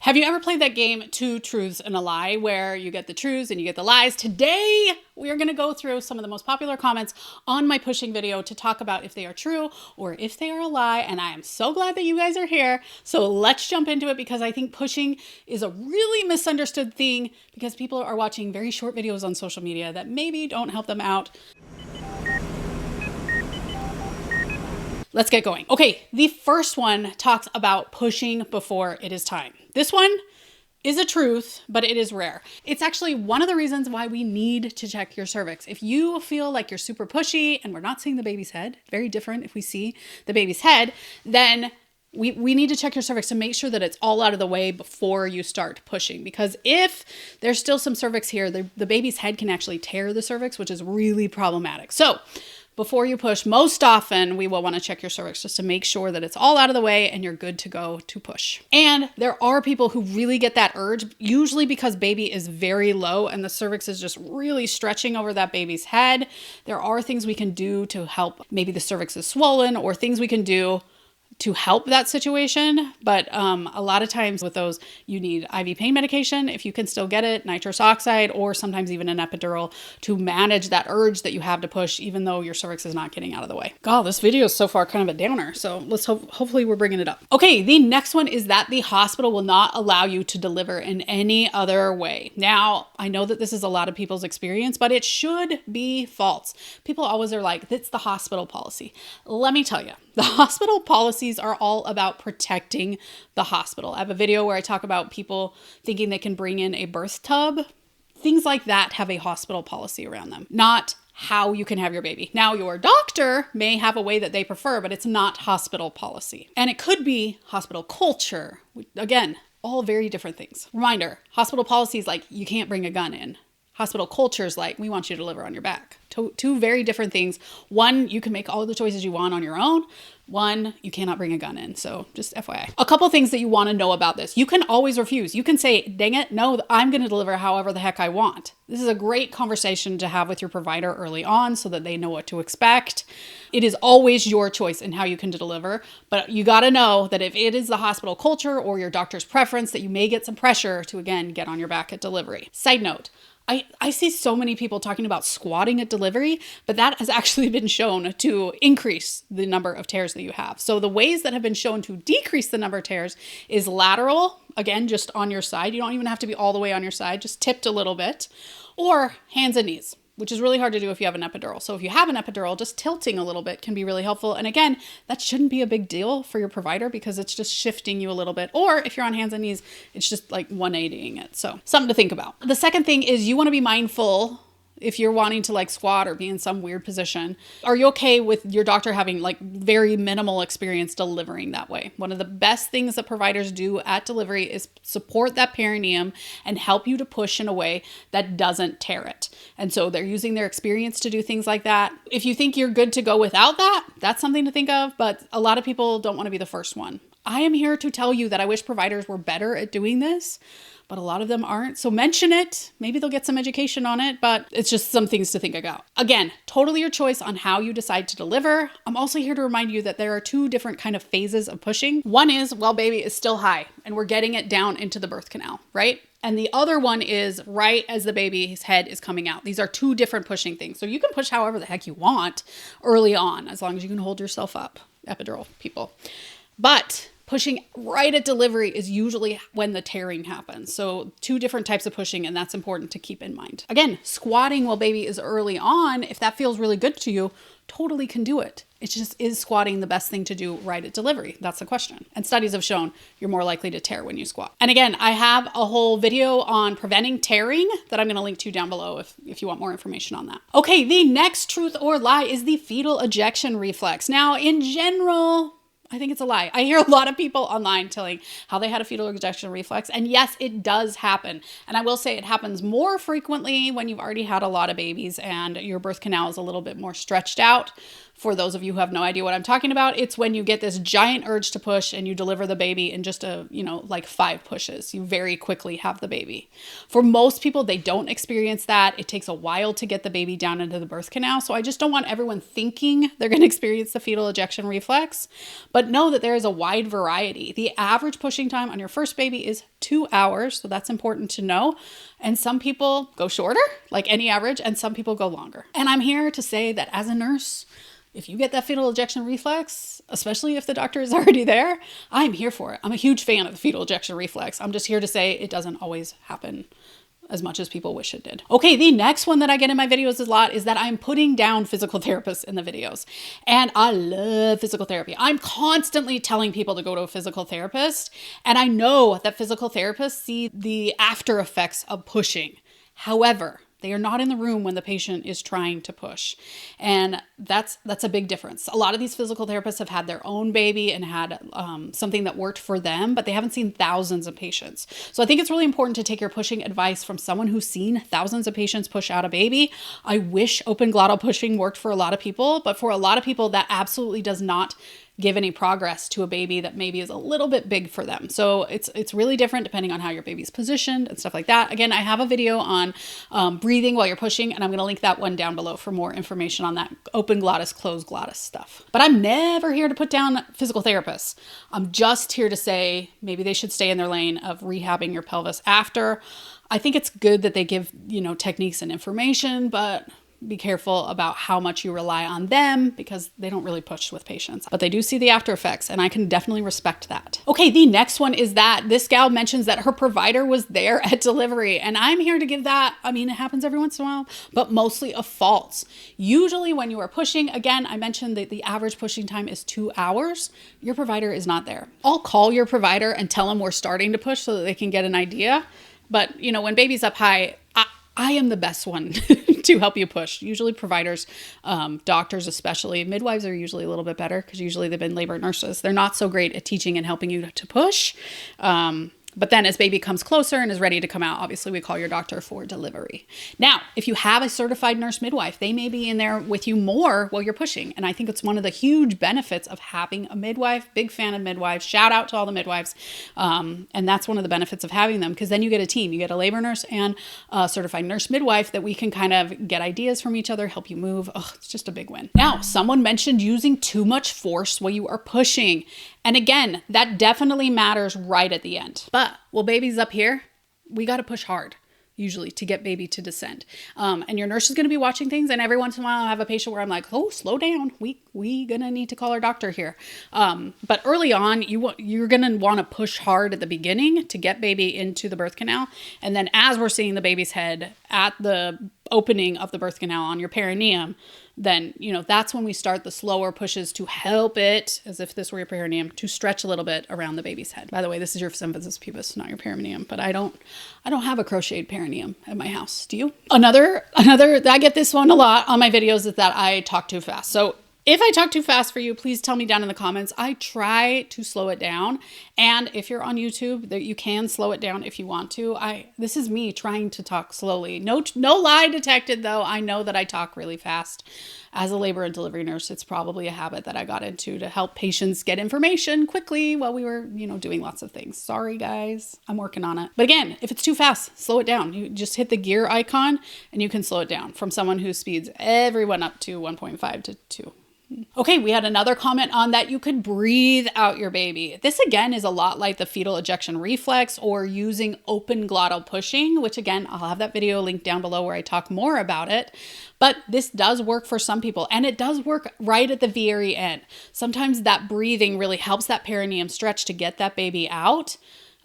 Have you ever played that game, Two Truths and a Lie, where you get the truths and you get the lies? Today, we are going to go through some of the most popular comments on my pushing video to talk about if they are true or if they are a lie. And I am so glad that you guys are here. So let's jump into it, because I think pushing is a really misunderstood thing because people are watching very short videos on social media that maybe don't help them out. Let's get going. Okay, the first one talks about pushing before it is time. This one is a truth, but it is rare. It's actually one of the reasons why we need to check your cervix. If you feel like you're super pushy and we're not seeing the baby's head, very different if we see the baby's head, then we need to check your cervix to make sure that it's all out of the way before you start pushing. Because if there's still some cervix here, the baby's head can actually tear the cervix, which is really problematic. So before you push, most often we will want to check your cervix just to make sure that it's all out of the way and you're good to go to push. And there are people who really get that urge, usually because baby is very low and the cervix is just really stretching over that baby's head. There are things we can do to help. Maybe the cervix is swollen, or things we can do to help that situation. But a lot of times with those, you need IV pain medication if you can still get it, nitrous oxide, or sometimes even an epidural to manage that urge that you have to push, even though your cervix is not getting out of the way. God, this video is so far kind of a downer. So let's hopefully we're bringing it up. Okay, the next one is that the hospital will not allow you to deliver in any other way. Now, I know that this is a lot of people's experience, but it should be false. People always are like, it's the hospital policy. Let me tell you, the hospital policies are all about protecting the hospital. I have a video where I talk about people thinking they can bring in a birth tub. Things like that have a hospital policy around them, not how you can have your baby. Now, your doctor may have a way that they prefer, but it's not hospital policy. And it could be hospital culture. Again, all very different things. Reminder, hospital policy is like, you can't bring a gun in. Hospital culture is like, we want you to deliver on your back. Two very different things. One, you can make all the choices you want on your own. One, you cannot bring a gun in. So just FYI. A couple things that you want to know about this. You can always refuse. You can say, dang it, no, I'm going to deliver however the heck I want. This is a great conversation to have with your provider early on so that they know what to expect. It is always your choice in how you can deliver, but you got to know that if it is the hospital culture or your doctor's preference, that you may get some pressure to, again, get on your back at delivery. Side note, I see so many people talking about squatting at delivery, but that has actually been shown to increase the number of tears that you have. So the ways that have been shown to decrease the number of tears is lateral, again, just on your side. You don't even have to be all the way on your side, just tipped a little bit, or hands and knees, which is really hard to do if you have an epidural. So if you have an epidural, just tilting a little bit can be really helpful. And again, that shouldn't be a big deal for your provider because it's just shifting you a little bit. Or if you're on hands and knees, it's just like 180ing it. So something to think about. The second thing is you want to be mindful if you're wanting to like squat or be in some weird position. Are you okay with your doctor having like very minimal experience delivering that way? One of the best things that providers do at delivery is support that perineum and help you to push in a way that doesn't tear it. And so they're using their experience to do things like that. If you think you're good to go without that, that's something to think of, but a lot of people don't want to be the first one. I am here to tell you that I wish providers were better at doing this, but a lot of them aren't. So mention it. Maybe they'll get some education on it, but it's just some things to think about. Again, totally your choice on how you decide to deliver. I'm also here to remind you that there are two different kind of phases of pushing. One is while baby is still high and we're getting it down into the birth canal, right? And the other one is right as the baby's head is coming out. These are two different pushing things. So you can push however the heck you want early on, as long as you can hold yourself up, epidural people. But pushing right at delivery is usually when the tearing happens. So two different types of pushing, and that's important to keep in mind. Again, squatting while baby is early on, if that feels really good to you, totally can do it. It just, is squatting the best thing to do right at delivery? That's the question. And studies have shown you're more likely to tear when you squat. And again, I have a whole video on preventing tearing that I'm going to link to down below if you want more information on that. Okay, the next truth or lie is the fetal ejection reflex. Now, in general, I think it's a lie. I hear a lot of people online telling how they had a fetal ejection reflex. And yes, it does happen. And I will say it happens more frequently when you've already had a lot of babies and your birth canal is a little bit more stretched out. For those of you who have no idea what I'm talking about, it's when you get this giant urge to push and you deliver the baby in just like 5 pushes. You very quickly have the baby. For most people, they don't experience that. It takes a while to get the baby down into the birth canal. So I just don't want everyone thinking they're going to experience the fetal ejection reflex, but know that there is a wide variety. The average pushing time on your first baby is 2 hours. So that's important to know. And some people go shorter, like any average, and some people go longer. And I'm here to say that as a nurse, if you get that fetal ejection reflex, especially if the doctor is already there, I'm here for it. I'm a huge fan of the fetal ejection reflex. I'm just here to say it doesn't always happen as much as people wish it did. Okay, the next one that I get in my videos a lot is that I'm putting down physical therapists in the videos. And I love physical therapy. I'm constantly telling people to go to a physical therapist. And I know that physical therapists see the after effects of pushing. However, they are not in the room when the patient is trying to push. And that's a big difference. A lot of these physical therapists have had their own baby and had something that worked for them, but they haven't seen thousands of patients. So I think it's really important to take your pushing advice from someone who's seen thousands of patients push out a baby. I wish open glottal pushing worked for a lot of people, but for a lot of people that absolutely does not give any progress to a baby that maybe is a little bit big for them. So it's really different depending on how your baby's positioned and stuff like that. Again, I have a video on breathing while you're pushing, and I'm going to link that one down below for more information on that open glottis, closed glottis stuff. But I'm never here to put down physical therapists. I'm just here to say maybe they should stay in their lane of rehabbing your pelvis after. I think it's good that they give, techniques and information, but be careful about how much you rely on them because they don't really push with patients, but they do see the after effects, and I can definitely respect that. Okay, the next one is that this gal mentions that her provider was there at delivery, and I'm here to give that, it happens every once in a while, but mostly a false. Usually when you are pushing, again, I mentioned that the average pushing time is 2 hours. Your provider is not there. I'll call your provider and tell them we're starting to push so that they can get an idea. But, when baby's up high, I am the best one to help you push. Usually providers, doctors especially, midwives are usually a little bit better because usually they've been labor nurses. They're not so great at teaching and helping you to push. But then as baby comes closer and is ready to come out, obviously we call your doctor for delivery. Now, if you have a certified nurse midwife, they may be in there with you more while you're pushing. And I think it's one of the huge benefits of having a midwife. Big fan of midwives. Shout out to all the midwives. And that's one of the benefits of having them, because then you get a team. You get a labor nurse and a certified nurse midwife that we can kind of get ideas from each other, help you move. It's just a big win. Now, someone mentioned using too much force while you are pushing. And again, that definitely matters right at the end. But while baby's up here, we got to push hard, usually, to get baby to descend. And your nurse is going to be watching things. And every once in a while, I have a patient where I'm like, oh, slow down. We going to need to call our doctor here. But early on, you're going to want to push hard at the beginning to get baby into the birth canal. And then as we're seeing the baby's head at the opening of the birth canal on your perineum, then, that's when we start the slower pushes to help it, as if this were your perineum, to stretch a little bit around the baby's head. By the way, this is your symphysis pubis, not your perineum, but I don't have a crocheted perineum at my house. Do you? Another, I get this one a lot on my videos, is that I talk too fast. So if I talk too fast for you, please tell me down in the comments. I try to slow it down. And if you're on YouTube, you can slow it down if you want to. This is me trying to talk slowly. No lie detected, though. I know that I talk really fast. As a labor and delivery nurse, it's probably a habit that I got into to help patients get information quickly while we were, doing lots of things. Sorry, guys. I'm working on it. But again, if it's too fast, slow it down. You just hit the gear icon and you can slow it down, from someone who speeds everyone up to 1.5 to 2. Okay, we had another comment on that you could breathe out your baby. This again is a lot like the fetal ejection reflex or using open glottal pushing, which again, I'll have that video linked down below where I talk more about it. But this does work for some people, and it does work right at the very end. Sometimes that breathing really helps that perineum stretch to get that baby out.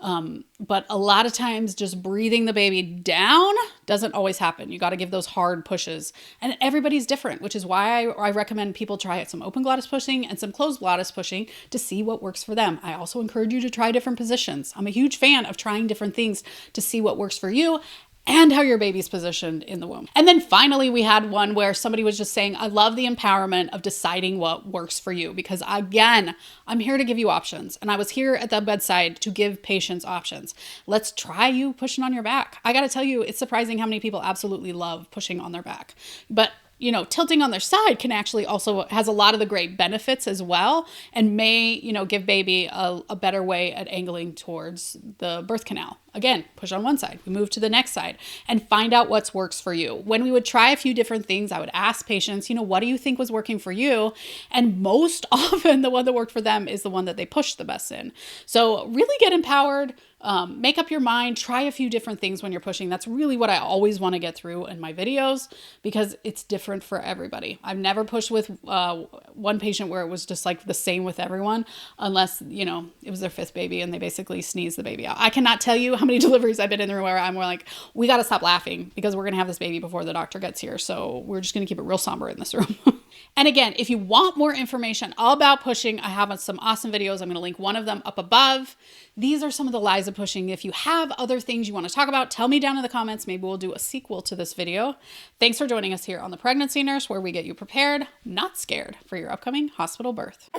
But a lot of times just breathing the baby down doesn't always happen. You got to give those hard pushes, and everybody's different, which is why I recommend people try some open glottis pushing and some closed glottis pushing to see what works for them. I also encourage you to try different positions. I'm a huge fan of trying different things to see what works for you and how your baby's positioned in the womb. And then finally, we had one where somebody was just saying, I love the empowerment of deciding what works for you, because again, I'm here to give you options. And I was here at the bedside to give patients options. Let's try you pushing on your back. I got to tell you, it's surprising how many people absolutely love pushing on their back. But tilting on their side can actually also has a lot of the great benefits as well, and may, give baby a better way at angling towards the birth canal. Again, push on one side, we move to the next side, and find out what works for you. When we would try a few different things, I would ask patients, what do you think was working for you? And most often the one that worked for them is the one that they pushed the best in. So really get empowered. Make up your mind, try a few different things when you're pushing. That's really what I always want to get through in my videos, because it's different for everybody. I've never pushed with one patient where it was just like the same with everyone, unless, it was their 5th baby and they basically sneezed the baby out. I cannot tell you how many deliveries I've been in there where I'm more like, we got to stop laughing because we're going to have this baby before the doctor gets here. So we're just going to keep it real somber in this room. And again, if you want more information all about pushing, I have some awesome videos. I'm going to link one of them up above. These are some of the lies of pushing. If you have other things you want to talk about, tell me down in the comments. Maybe we'll do a sequel to this video. Thanks for joining us here on The Pregnancy Nurse, where we get you prepared, not scared, for your upcoming hospital birth.